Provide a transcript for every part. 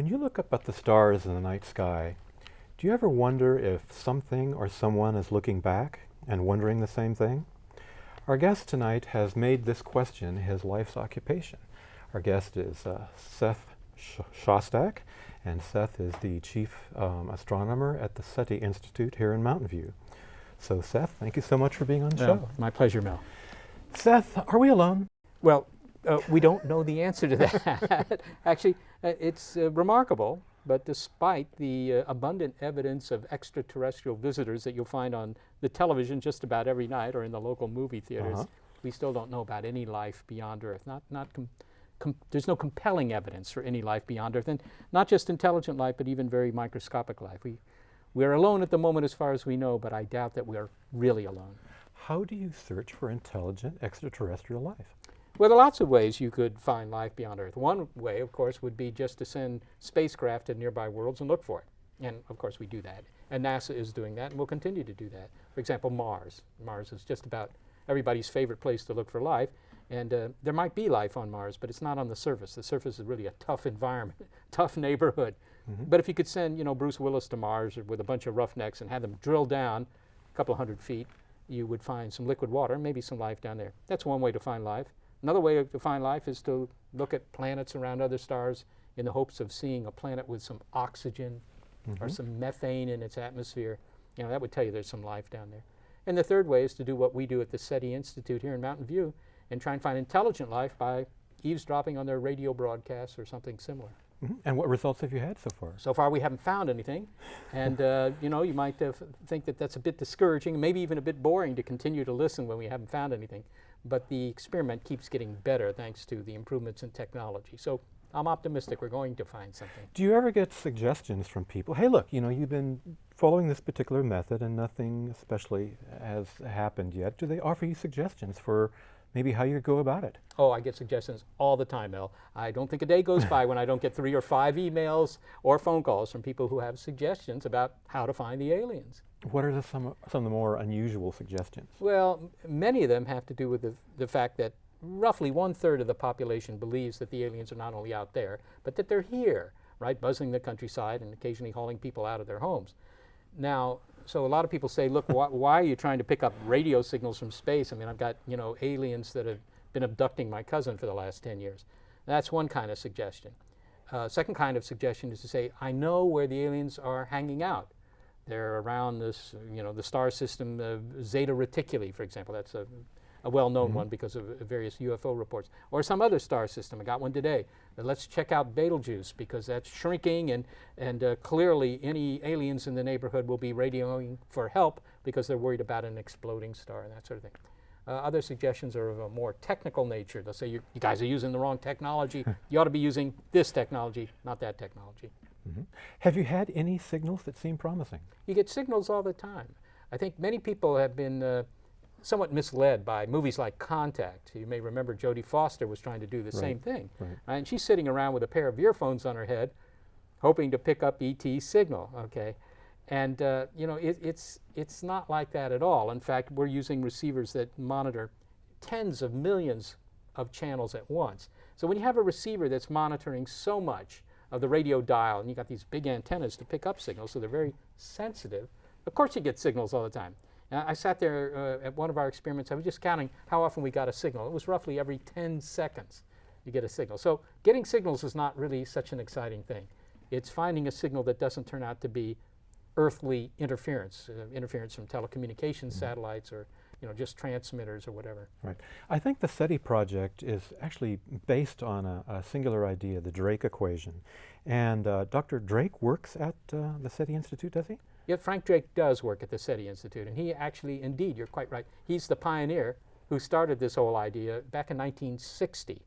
When you look up at the stars in the night sky, do you ever wonder if something or someone is looking back and wondering the same thing? Our guest tonight has made this question his life's occupation. Our guest is Seth Shostak, and Seth is the chief astronomer at the Seti Institute here in Mountain View. So Seth, thank you so much for being on the show. My pleasure, Mel. Seth, are we alone? Well, we don't know the answer to that. Actually, it's remarkable, but despite the abundant evidence of extraterrestrial visitors that you'll find on the television just about every night or in the local movie theaters, we still don't know about any life beyond Earth. There's no compelling evidence for any life beyond Earth, and not just intelligent life, but even very microscopic life. We're alone at the moment as far as we know, but I doubt that we're really alone. How do you search for intelligent extraterrestrial life? Well, there are lots of ways you could find life beyond Earth. One way, of course, would be just to send spacecraft to nearby worlds and look for it. And, of course, we do that. And NASA is doing that, and will continue to do that. For example, Mars. Mars is just about everybody's favorite place to look for life. And there might be life on Mars, but it's not on the surface. The surface is really a tough environment, tough neighborhood. But if you could send, Bruce Willis to Mars with a bunch of roughnecks and have them drill down a couple of 100 feet, you would find some liquid water, maybe some life down there. That's one way to find life. Another way to find life is to look at planets around other stars in the hopes of seeing a planet with some oxygen or some methane in its atmosphere. That would tell you there's some life down there. And the third way is to do what we do at the Seti Institute here in Mountain View and try and find intelligent life by eavesdropping on their radio broadcasts or something similar. And what results have you had so far? So far we haven't found anything. And you might think that that's a bit discouraging, maybe even a bit boring to continue to listen when we haven't found anything. But the experiment keeps getting better thanks to the improvements in technology. So I'm optimistic we're going to find something. Do you ever get suggestions from people? Hey, look, you've been following this particular method and nothing especially has happened yet. Do they offer you suggestions for maybe how you go about it? Oh, I get suggestions all the time, Mel. I don't think a day goes by when I don't get 3 or 5 emails or phone calls from people who have suggestions about how to find the aliens. What are some of the more unusual suggestions? Well, many of them have to do with the fact that roughly 1/3 of the population believes that the aliens are not only out there, but that they're here, right, buzzing the countryside and occasionally hauling people out of their homes. Now, so a lot of people say, look, why are you trying to pick up radio signals from space? I mean, I've got, aliens that have been abducting my cousin for the last 10 years. That's one kind of suggestion. Second kind of suggestion is to say, I know where the aliens are hanging out. They're around this, the star system, Zeta Reticuli, for example. That's a well-known one because of various UFO reports. Or some other star system. I got one today. Let's check out Betelgeuse because that's shrinking and clearly any aliens in the neighborhood will be radioing for help because they're worried about an exploding star and that sort of thing. Other suggestions are of a more technical nature. They'll say, you guys are using the wrong technology. You ought to be using this technology, not that technology. Have you had any signals that seem promising? You get signals all the time. I think many people have been somewhat misled by movies like Contact. You may remember Jodie Foster was trying to do the same thing. And she's sitting around with a pair of earphones on her head hoping to pick up ET's signal, okay? And it's not like that at all. In fact, we're using receivers that monitor tens of millions of channels at once. So when you have a receiver that's monitoring so much of the radio dial, and you got these big antennas to pick up signals, so they're very sensitive, of course you get signals all the time. Now, I sat there at one of our experiments, I was just counting how often we got a signal. It was roughly every 10 seconds you get a signal. So getting signals is not really such an exciting thing. It's finding a signal that doesn't turn out to be earthly interference, interference from telecommunications satellites or just transmitters or whatever. Right. I think the SETI project is actually based on a singular idea, the Drake equation. And Dr. Drake works at the SETI Institute, does he? Yeah, Frank Drake does work at the Seti Institute, and he actually, indeed, you're quite right, he's the pioneer who started this whole idea back in 1960.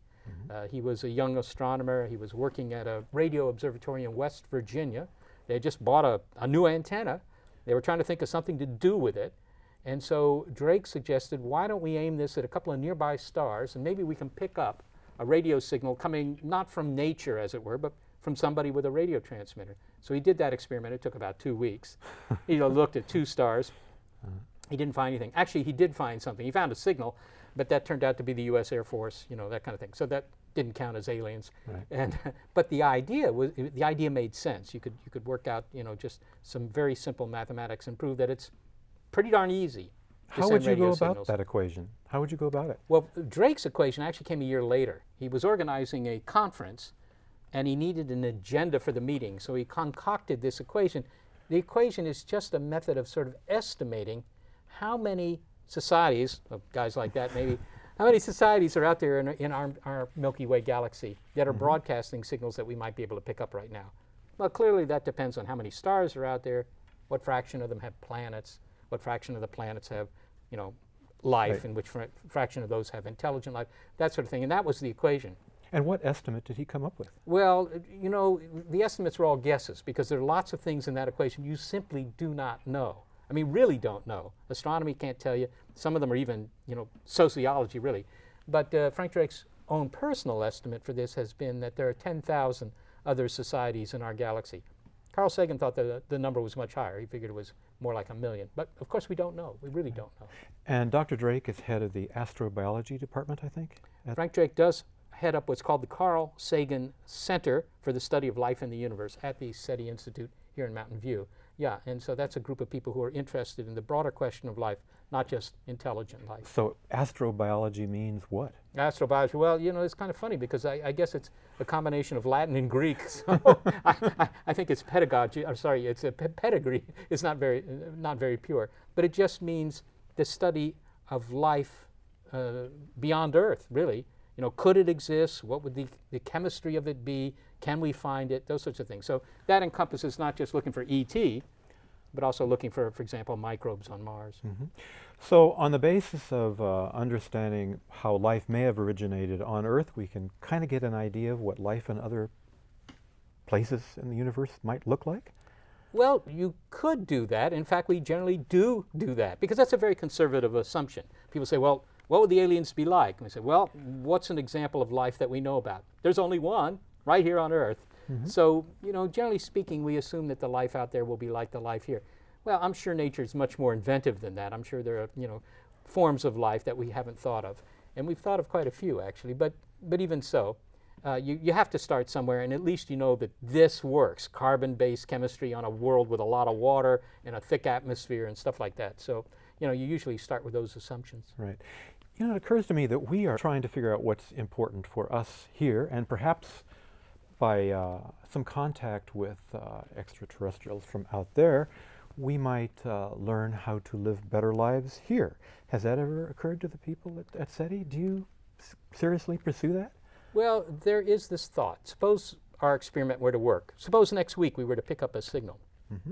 He was a young astronomer. He was working at a radio observatory in West Virginia. They had just bought a new antenna. They were trying to think of something to do with it. And so Drake suggested, why don't we aim this at a couple of nearby stars, and maybe we can pick up a radio signal coming not from nature, as it were, but from somebody with a radio transmitter. So he did that experiment. It took about 2 weeks. He looked at 2 stars. He didn't find anything. Actually, he did find something. He found a signal, but that turned out to be the U.S. Air Force, that kind of thing. So that didn't count as aliens. Right. And but the idea made sense. You could work out, you know, just some very simple mathematics and prove that it's pretty darn easy. How would you go about that equation? How would you go about it? Well, Drake's equation actually came a year later. He was organizing a conference, and he needed an agenda for the meeting, so he concocted this equation. The equation is just a method of sort of estimating how many societies, guys like that maybe, how many societies are out there in our Milky Way galaxy that are broadcasting signals that we might be able to pick up right now. Well, clearly that depends on how many stars are out there, what fraction of them have planets, what fraction of the planets have, you know, life, Right. and which fraction of those have intelligent life, that sort of thing. And that was the equation. And what estimate did he come up with? Well, you know, the estimates are all guesses because there are lots of things in that equation you simply do not know. I mean, really don't know. Astronomy can't tell you. Some of them are even, you know, sociology, really. But Frank Drake's own personal estimate for this has been that there are 10,000 other societies in our galaxy. Carl Sagan thought that the number was much higher. He figured it was more like 1 million. But of course we don't know. We really don't know. And Dr. Drake is head of the astrobiology department, I think? Frank Drake does head up what's called the Carl Sagan Center for the Study of Life in the Universe at the Seti Institute here in Mountain View. Yeah, and so that's a group of people who are interested in the broader question of life, not just intelligent life. So astrobiology means what? Astrobiology, well, you know, it's kind of funny because I guess it's a combination of Latin and Greek. So I think it's pedagogy, I'm sorry, it's a pedigree. It's not very pure. But it just means the study of life beyond Earth, really. You know, could it exist? What would the chemistry of it be? Can we find it? Those sorts of things. So that encompasses not just looking for ET, but also looking for example, microbes on Mars. Mm-hmm. So on the basis of understanding how life may have originated on Earth, we can kind of get an idea of what life in other places in the universe might look like? Well, you could do that. In fact, we generally do that because that's a very conservative assumption. People say, well, what would the aliens be like? And we say, well, what's an example of life that we know about? There's only one, right here on Earth. Mm-hmm. So, you know, generally speaking, we assume that the life out there will be like the life here. Well, I'm sure nature is much more inventive than that. I'm sure there are, you know, forms of life that we haven't thought of. And we've thought of quite a few, actually. But even so, you have to start somewhere, and at least you know that this works. Carbon-based chemistry on a world with a lot of water and a thick atmosphere and stuff like that. So, you know, you usually start with those assumptions. Right. You know, it occurs to me that we are trying to figure out what's important for us here, and perhaps by some contact with extraterrestrials from out there, we might learn how to live better lives here. Has that ever occurred to the people at SETI? Do you seriously pursue that? Well, there is this thought. Suppose our experiment were to work. Suppose next week we were to pick up a signal. Mm-hmm.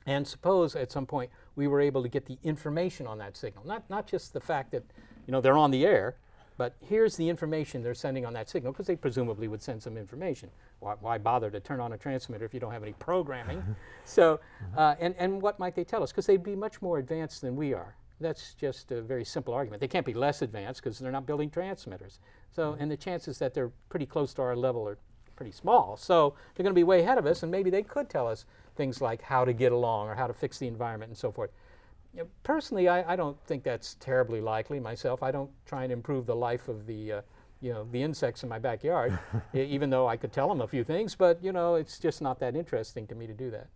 And suppose at some point we were able to get the information on that signal. Not just the fact that, you know, they're on the air, but here's the information they're sending on that signal, because they presumably would send some information. Why bother to turn on a transmitter if you don't have any programming? So, and what might they tell us? Because they'd be much more advanced than we are. That's just a very simple argument. They can't be less advanced because they're not building transmitters. So, and the chances that they're pretty close to our level are pretty small. So they're going to be way ahead of us, and maybe they could tell us things like how to get along or how to fix the environment and so forth. You know, personally, I don't think that's terribly likely myself. I don't try and improve the life of the, you know, the insects in my backyard, even though I could tell them a few things, but, you know, it's just not that interesting to me to do that.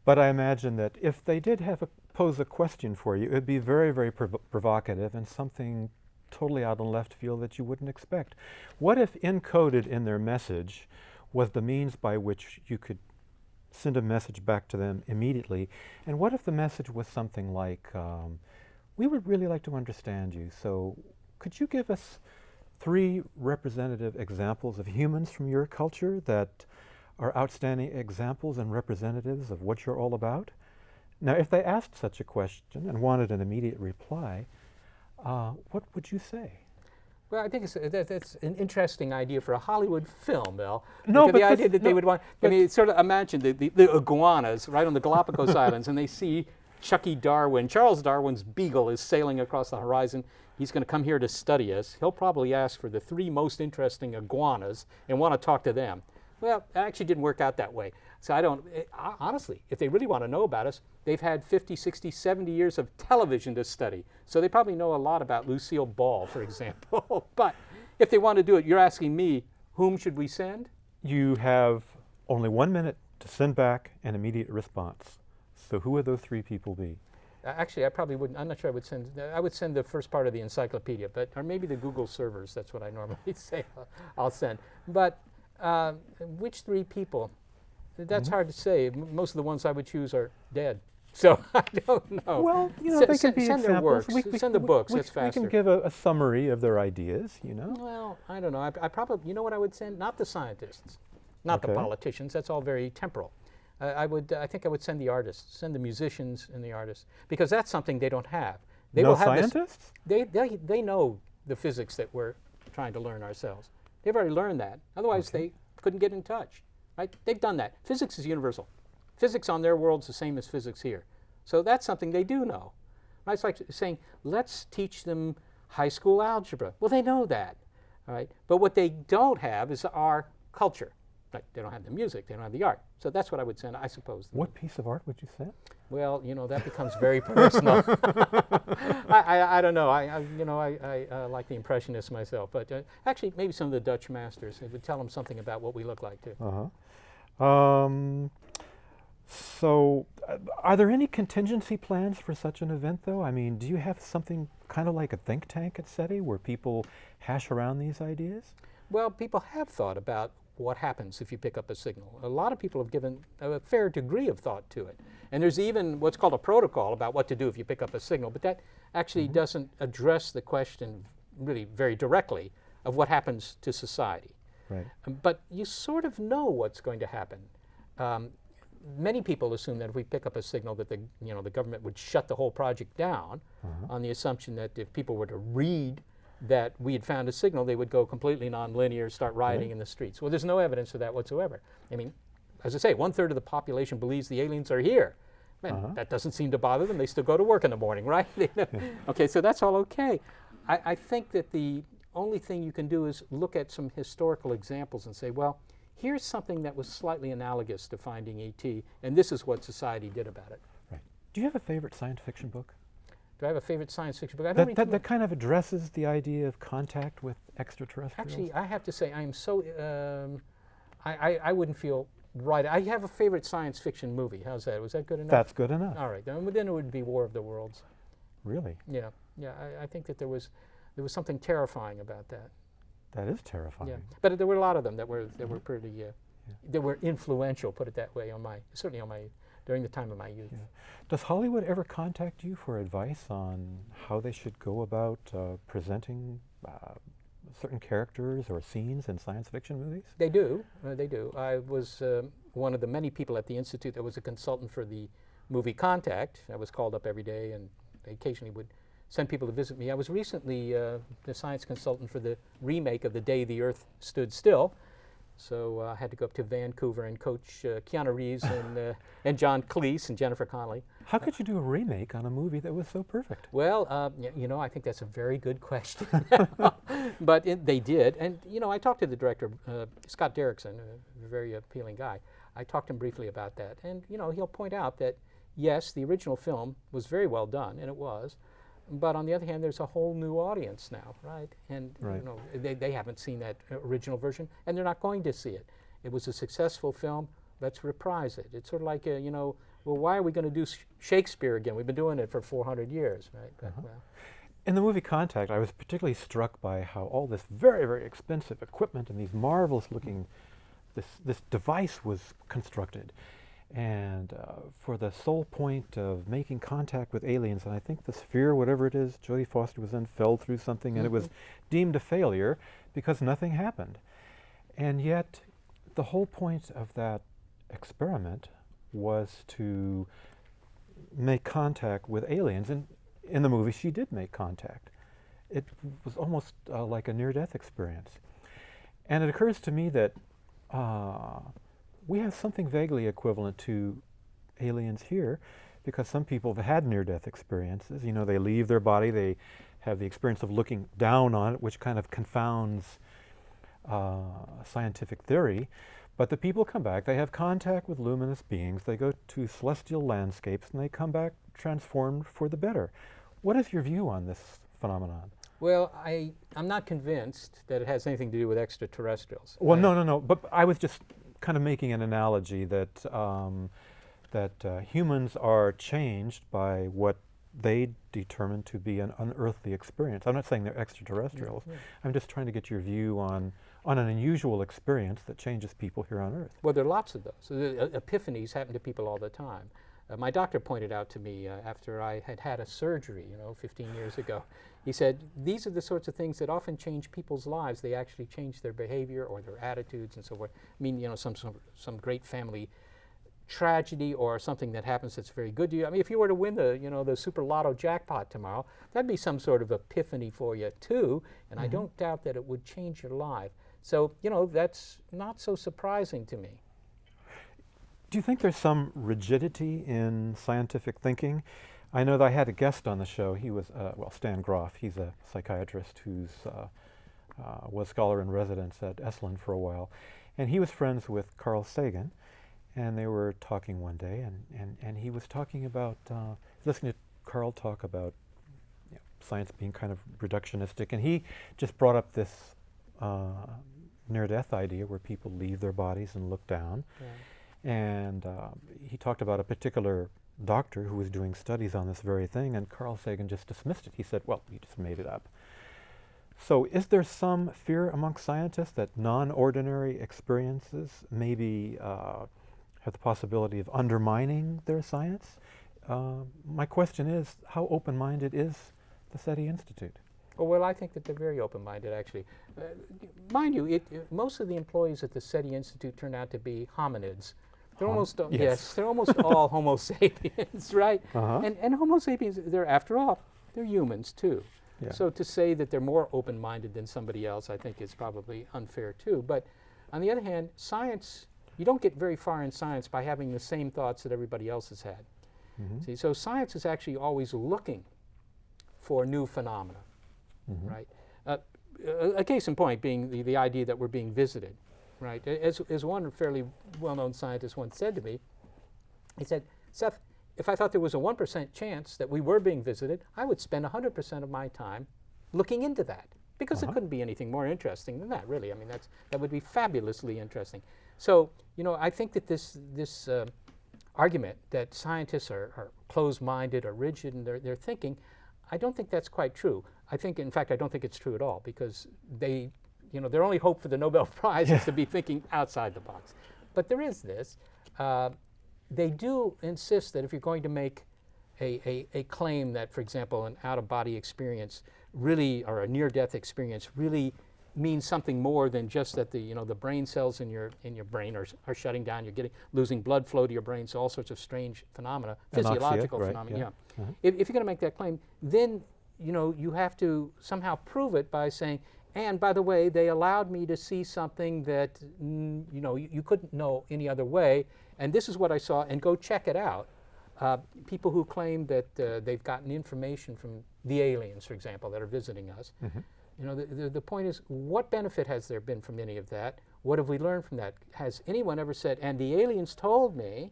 But I imagine that if they did pose a question for you, it would be very, very provocative and something totally out in left field that you wouldn't expect. What if encoded in their message was the means by which you could send a message back to them immediately? And what if the message was something like, we would really like to understand you, so could you give us 3 representative examples of humans from your culture that are outstanding examples and representatives of what you're all about? Now, if they asked such a question and wanted an immediate reply, what would you say? Well, I think that's an interesting idea for a Hollywood film, Bill. No, but the idea that they would want, I mean, sort of imagine the iguanas right on the Galapagos Islands, and they see Chucky Darwin. Charles Darwin's beagle is sailing across the horizon. He's going to come here to study us. He'll probably ask for the 3 most interesting iguanas and want to talk to them. Well, it actually didn't work out that way. So honestly, if they really want to know about us, they've had 50, 60, 70 years of television to study. So they probably know a lot about Lucille Ball, for example. But if they want to do it, you're asking me, whom should we send? You have only 1 minute to send back an immediate response. So who would those 3 people be? Actually, I probably wouldn't. I'm not sure I would send. I would send the first part of the encyclopedia, but or maybe the Google servers. That's what I normally say. I'll send. But which 3 people? That's hard to say. Most of the ones I would choose are dead. So I don't know. Well, you know, they can be send their examples. works. Send the books. That's faster. We can give a summary of their ideas, you know. Well, I don't know. I probably, you know what I would send? Not the scientists, not the politicians. That's all very temporal. I think I would send the artists, send the musicians and the artists, because that's something they don't have. They no will have scientists? They know the physics that we're trying to learn ourselves. They've already learned that. Otherwise, they couldn't get in touch. Right? They've done that. Physics is universal. Physics on their world's the same as physics here. So that's something they do know. Right? It's like saying, let's teach them high school algebra. Well, they know that. All right? But what they don't have is our culture. Right? They don't have the music. They don't have the art. So that's what I would send, I suppose. What piece of art would you send? Well, you know, that becomes very personal. I don't know. I like the Impressionists myself. But actually, maybe some of the Dutch masters. It would tell them something about what we look like, too. So, are there any contingency plans for such an event, though? I mean, do you have something kind of like a think tank at Seti where people hash around these ideas? Well, people have thought about what happens if you pick up a signal. A lot of people have given a fair degree of thought to it. And there's even what's called a protocol about what to do if you pick up a signal, but that actually doesn't address the question really very directly of what happens to society. Right. But you sort of know what's going to happen. Many people assume that if we pick up a signal that the government would shut the whole project down on the assumption that if people were to read that we had found a signal, they would go completely nonlinear, start rioting in the streets. Well, there's no evidence of that whatsoever. I mean, as I say, 1/3 of the population believes the aliens are here. Man, that doesn't seem to bother them. They still go to work in the morning, right? Okay, so that's all okay. I think that the only thing you can do is look at some historical examples and say, well, here's something that was slightly analogous to finding ET, and this is what society did about it. Right. Do you have a favorite science fiction book? Do I have a favorite science fiction book? I don't that kind of addresses the idea of contact with extraterrestrials? Actually, I have to say, I am so, I wouldn't feel right. I have a favorite science fiction movie. How's that? Was that good enough? That's good enough. All right, then it would be War of the Worlds. Really? Yeah, I think that there was something terrifying about that. That is terrifying. Yeah, but there were a lot of them that were pretty, that were influential, put it that way, certainly during the time of my youth. Yeah. Does Hollywood ever contact you for advice on how they should go about presenting certain characters or scenes in science fiction movies? They do. They do. I was one of the many people at the Institute that was a consultant for the movie Contact. I was called up every day, and they occasionally would send people to visit me. I was recently the science consultant for the remake of The Day the Earth Stood Still. So I had to go up to Vancouver and coach Keanu Reeves and John Cleese and Jennifer Connelly. How could you do a remake on a movie that was so perfect? Well, I think that's a very good question. But they did. And, I talked to the director, Scott Derrickson, a very appealing guy. I talked to him briefly about that. And, he'll point out that, yes, the original film was very well done, and it was. But on the other hand, there's a whole new audience now, right? And they haven't seen that original version, and they're not going to see it. It was a successful film. Let's reprise it. It's sort of like, well, why are we going to do Shakespeare again? We've been doing it for 400 years, right? But, well. In the movie Contact, I was particularly struck by how all this very, very expensive equipment and these marvelous-looking, this device was constructed. And for the sole point of making contact with aliens, and I think the sphere, whatever it is Jodie Foster was in, fell through something, and it was deemed a failure because nothing happened. And yet, the whole point of that experiment was to make contact with aliens, and in the movie she did make contact. It was almost like a near-death experience. And it occurs to me that we have something vaguely equivalent to aliens here, because some people have had near-death experiences. They leave their body, they have the experience of looking down on it, which kind of confounds scientific theory. But the people come back, they have contact with luminous beings, they go to celestial landscapes, and they come back transformed for the better. What is your view on this phenomenon? Well, I'm not convinced that it has anything to do with extraterrestrials. Well, no. But I was just kind of making an analogy that humans are changed by what they determine to be an unearthly experience. I'm not saying they're extraterrestrials. Yeah. I'm just trying to get your view on an unusual experience that changes people here on Earth. Well, there are lots of those. Epiphanies happen to people all the time. My doctor pointed out to me after I had a surgery, 15 years ago. He said, these are the sorts of things that often change people's lives. They actually change their behavior or their attitudes and so forth. I mean, some great family tragedy or something that happens that's very good to you. I mean, if you were to win the super lotto jackpot tomorrow, that'd be some sort of epiphany for you too, and I don't doubt that it would change your life. So, that's not so surprising to me. Do you think there's some rigidity in scientific thinking? I know that I had a guest on the show. He was, Stan Groff. He's a psychiatrist who's was scholar in residence at Esalen for a while. And he was friends with Carl Sagan. And they were talking one day, and he was talking about, listening to Carl talk about science being kind of reductionistic. And he just brought up this near-death idea where people leave their bodies and look down. Yeah. And he talked about a particular doctor who was doing studies on this very thing, and Carl Sagan just dismissed it. He said, well, you just made it up. So is there some fear amongst scientists that non-ordinary experiences maybe have the possibility of undermining their science? My question is, how open-minded is the Seti Institute? Oh, well, I think that they're very open-minded, actually. Mind you, most of the employees at the Seti Institute turn out to be hominids. They're almost yes, they're almost all Homo sapiens, right? And Homo sapiens, after all, they're humans too. Yeah. So to say that they're more open-minded than somebody else, I think is probably unfair too. But on the other hand, science, you don't get very far in science by having the same thoughts that everybody else has had. See, so science is actually always looking for new phenomena, right? A case in point being the idea that we're being visited, right? As one fairly well-known scientist once said to me, he said, Seth, if I thought there was a 1% chance that we were being visited, I would spend 100% of my time looking into that, because it couldn't be anything more interesting than that, really. I mean, that would be fabulously interesting. So, I think that this argument that scientists are closed-minded or rigid in their thinking, I don't think that's quite true. In fact, I don't think it's true at all, because their only hope for the Nobel Prize is to be thinking outside the box. But there is this. They do insist that if you're going to make a claim that, for example, an out-of-body experience really, or a near-death experience really means something more than just that the brain cells in your brain are shutting down, you're losing blood flow to your brain, so all sorts of strange phenomena, physiological phenomena. Yeah. If you're going to make that claim, then you have to somehow prove it by saying, and by the way, they allowed me to see something that you couldn't know any other way, and this is what I saw, and go check it out. People who claim that they've gotten information from the aliens, for example, that are visiting us. The point is, what benefit has there been from any of that? What have we learned from that? Has anyone ever said, and the aliens told me,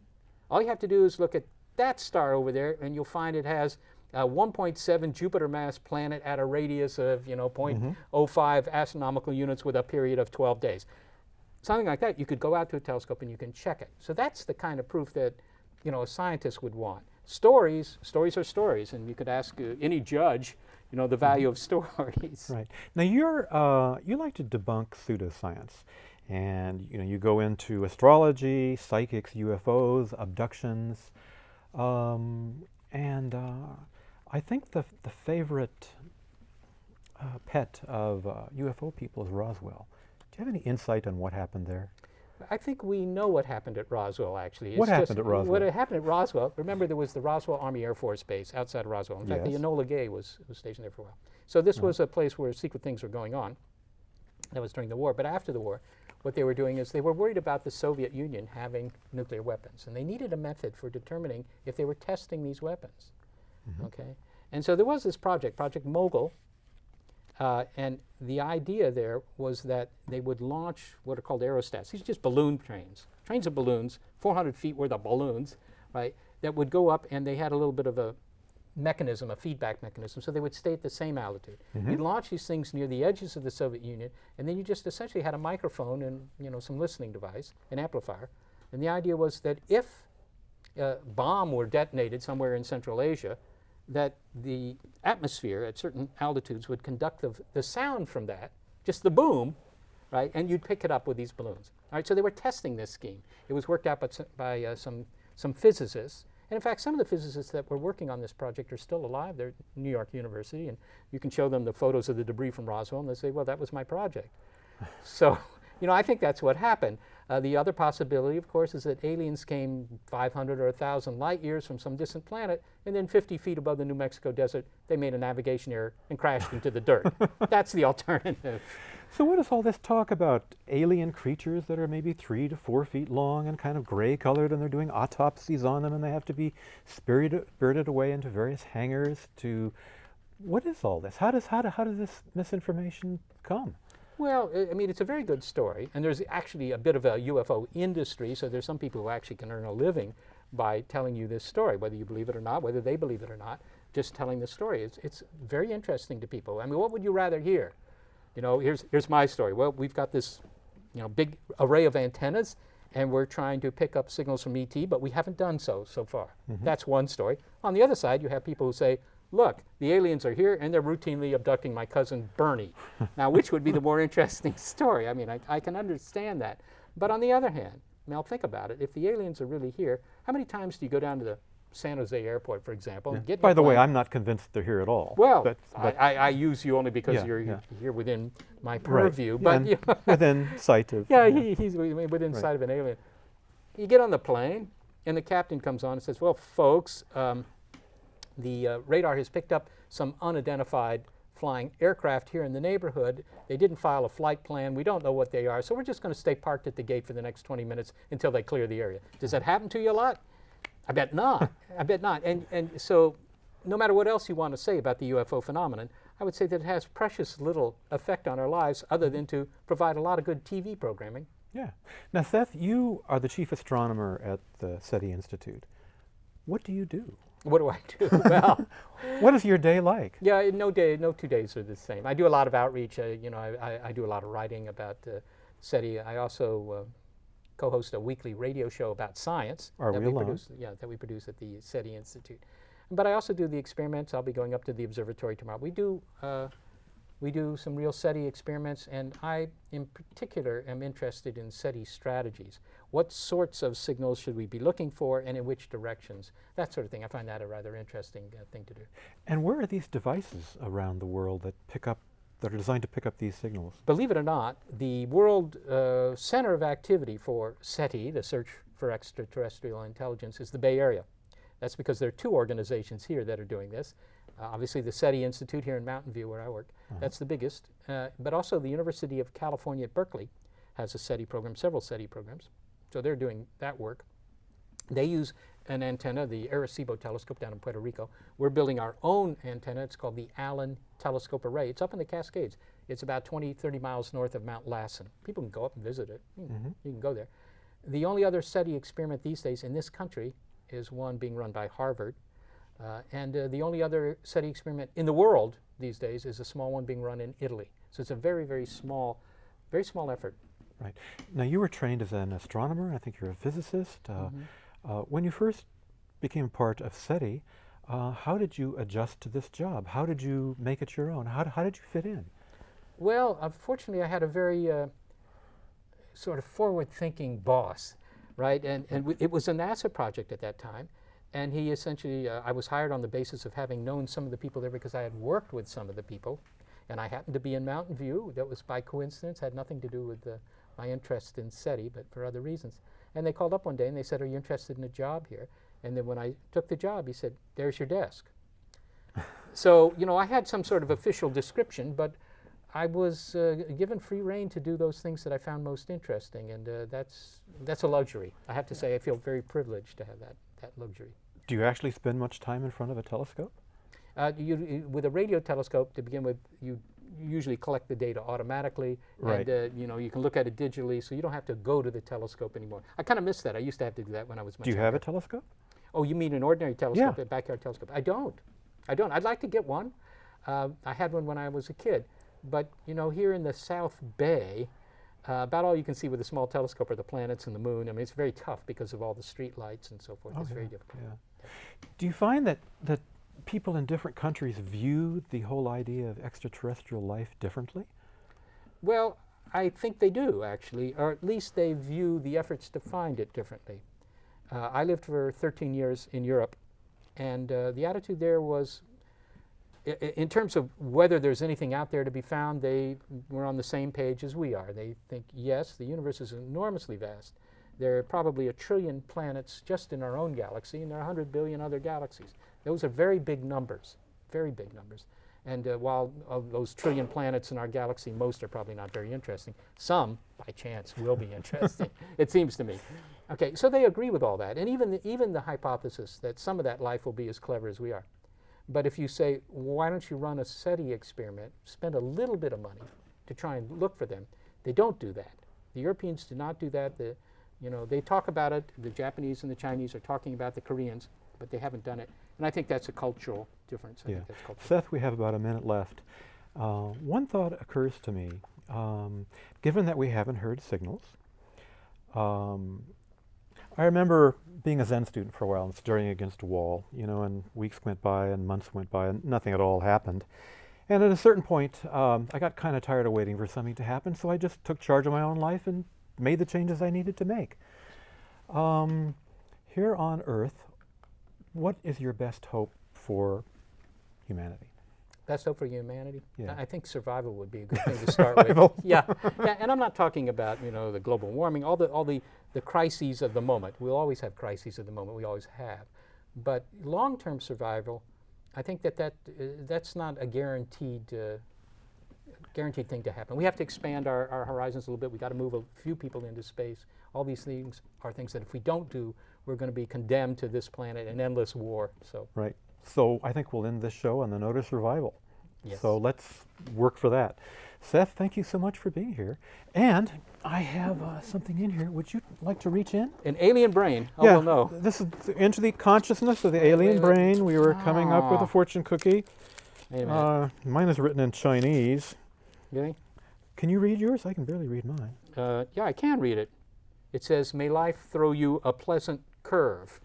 all you have to do is look at that star over there, and you'll find it has a 1.7 Jupiter mass planet at a radius of 0.05 astronomical units with a period of 12 days. Something like that, you could go out to a telescope and you can check it. So that's the kind of proof that a scientist would want. Stories are stories, and you could ask any judge the value of stories. Right. Now you like to debunk pseudoscience, and you go into astrology, psychics, UFOs, abductions, and I think the favorite pet of UFO people is Roswell. Do you have any insight on what happened there? I think we know what happened at Roswell, actually. What happened at Roswell? What happened at Roswell, remember there was the Roswell Army Air Force Base outside of Roswell. In fact, the Enola Gay was stationed there for a while. So this was a place where secret things were going on. That was during the war. But after the war, what they were doing is they were worried about the Soviet Union having nuclear weapons. And they needed a method for determining if they were testing these weapons. Okay? And so there was this project, Project Mogul. And the idea there was that they would launch what are called aerostats. These are just balloon trains of balloons, 400 feet worth of balloons, right, that would go up, and they had a little bit of a mechanism, a feedback mechanism, so they would stay at the same altitude. Mm-hmm. You'd launch these things near the edges of the Soviet Union, and then you just essentially had a microphone and some listening device, an amplifier. And the idea was that if a bomb were detonated somewhere in Central Asia, that the atmosphere at certain altitudes would conduct the sound from that, just the boom, right? And you'd pick it up with these balloons. All right, so they were testing this scheme. It was worked out by some physicists. And in fact, some of the physicists that were working on this project are still alive. They're at New York University, and you can show them the photos of the debris from Roswell, and they say, well, that was my project. So, I think that's what happened. The other possibility, of course, is that aliens came 500 or 1,000 light years from some distant planet, and then 50 feet above the New Mexico desert, they made a navigation error and crashed into the dirt. That's the alternative. So what is all this talk about alien creatures that are maybe 3 to 4 feet long and kind of gray colored, and they're doing autopsies on them, and they have to be spirited away into various hangars to... What is all this? How does this misinformation come? Well, I mean, it's a very good story, and there's actually a bit of a UFO industry, so there's some people who actually can earn a living by telling you this story, whether you believe it or not, whether they believe it or not, just telling the story. It's very interesting to people. I mean, what would you rather hear? Here's my story. Well, we've got this, big array of antennas, and we're trying to pick up signals from ET, but we haven't done so far. Mm-hmm. That's one story. On the other side, you have people who say, look, the aliens are here, and they're routinely abducting my cousin Bernie. Now, which would be the more interesting story? I mean, I can understand that. But on the other hand, Mel, think about it. If the aliens are really here, how many times do you go down to the San Jose airport, for example, and get... By the way, I'm not convinced they're here at all. Well, but I use you only because you're within my purview. Right. But within sight of... Yeah, he's within sight of an alien. You get on the plane, and the captain comes on and says, well, folks, the radar has picked up some unidentified flying aircraft here in the neighborhood. They didn't file a flight plan. We don't know what they are, so we're just going to stay parked at the gate for the next 20 minutes until they clear the area. Does that happen to you a lot? I bet not. I bet not. And so no matter what else you want to say about the UFO phenomenon, I would say that it has precious little effect on our lives other than to provide a lot of good TV programming. Yeah. Now, Seth, you are the chief astronomer at the Seti Institute. What do you do? What do I do? Well, what is your day like? Yeah, no 2 days are the same. I do a lot of outreach. I do a lot of writing about SETI. I also co-host a weekly radio show about science that we produce at the Seti Institute. But I also do the experiments. I'll be going up to the observatory tomorrow. We do some real SETI experiments, and I, in particular, am interested in SETI strategies. What sorts of signals should we be looking for, and in which directions? That sort of thing. I find that a rather interesting thing to do. And where are these devices around the world that are designed to pick up these signals? Believe it or not, the world center of activity for SETI, the Search for Extraterrestrial Intelligence, is the Bay Area. That's because there are 2 organizations here that are doing this. Obviously, the Seti Institute here in Mountain View, where I work, that's the biggest. But also the University of California at Berkeley has a SETI program, several SETI programs. So they're doing that work. They use an antenna, the Arecibo telescope down in Puerto Rico. We're building our own antenna. It's called the Allen Telescope Array. It's up in the Cascades. It's about 20, 30 miles north of Mount Lassen. People can go up and visit it. You can go there. The only other SETI experiment these days in this country is one being run by Harvard. And the only other SETI experiment in the world these days is a small one being run in Italy. So it's a very, very small effort. Right. Now, you were trained as an astronomer. I think you're a physicist. When you first became part of SETI, how did you adjust to this job? How did you make it your own? How did you fit in? Well, unfortunately, I had a very sort of forward-thinking boss, right? And it was a NASA project at that time. And he essentially, I was hired on the basis of having known some of the people there because I had worked with some of the people. And I happened to be in Mountain View. That was by coincidence, had nothing to do with my interest in SETI, but for other reasons. And they called up one day and they said, are you interested in a job here? And then when I took the job, he said, there's your desk. So, I had some sort of official description, but I was given free rein to do those things that I found most interesting. And that's a luxury. I have to say, I feel very privileged to have that luxury. Do you actually spend much time in front of a telescope? With a radio telescope, to begin with, you usually collect the data automatically, right. And you can look at it digitally, so you don't have to go to the telescope anymore. I kind of miss that. I used to have to do that when I was much Do you younger. have a telescope? Oh, you mean an ordinary telescope, a backyard telescope? I don't. I don't. I'd like to get one. I had one when I was a kid. But, you know, here in the South Bay, about all you can see with a small telescope are the planets and the moon. I mean, it's very tough because of all the street lights and so forth. It's very difficult. Yeah. Do you find that people in different countries view the whole idea of extraterrestrial life differently? Well, I think they do, actually, or at least they view the efforts to find it differently. I lived for 13 years in Europe, and the attitude there was, in terms of whether there's anything out there to be found, they were on the same page as we are. They think, yes, the universe is enormously vast. There are probably 1 trillion planets just in our own galaxy, and there are 100 billion other galaxies. Those are very big numbers, very big numbers. And while of those 1 trillion planets in our galaxy, most are probably not very interesting. Some, by chance, will be interesting, it seems to me. Okay, so they agree with all that. And even the hypothesis that some of that life will be as clever as we are. But if you say, why don't you run a SETI experiment, spend a little bit of money to try and look for them, they don't do that. The Europeans do not do that. They talk about it. The Japanese and the Chinese are talking about the Koreans, but they haven't done it. And I think that's a cultural difference. I think that's cultural. Seth, we have about a minute left. One thought occurs to me. Given that we haven't heard signals, I remember being a Zen student for a while and staring against a wall, and weeks went by and months went by and nothing at all happened. And at a certain point, I got kind of tired of waiting for something to happen, so I just took charge of my own life and made the changes I needed to make. Here on Earth, what is your best hope for humanity? Best hope for humanity? Yeah. I think survival would be a good thing to start with. Yeah, and I'm not talking about the global warming, all the crises of the moment. We'll always have crises of the moment. We always have, but long-term survival, I think that's not a guaranteed thing to happen. We have to expand our horizons a little bit. We got to move a few people into space. All these things are things that if we don't do, we're going to be condemned to this planet in endless war. So right. So I think we'll end this show on the note of survival. Yes. So let's work for that. Seth, thank you so much for being here. And I have something in here. Would you like to reach in? An alien brain. Oh, yeah, well, no. This is into the consciousness of the alien brain. We were coming up with a fortune cookie. Wait a minute. Mine is written in Chinese. Really? Can you read yours? I can barely read mine. Yeah, I can read it. It says, "May life throw you a pleasant curve."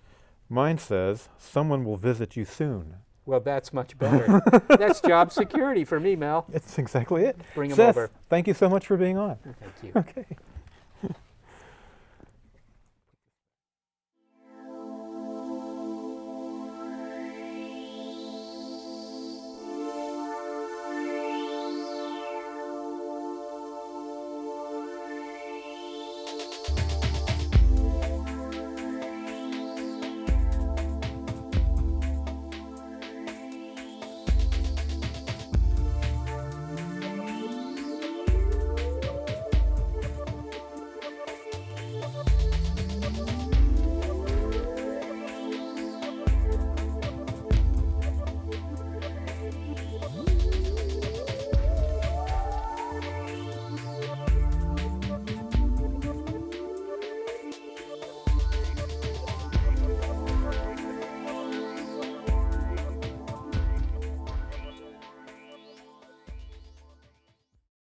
Mine says, "Someone will visit you soon." Well, that's much better. That's job security for me, Mel. It's exactly it. Bring 'em Seth, over. thank you so much for being on. Thank you. Okay.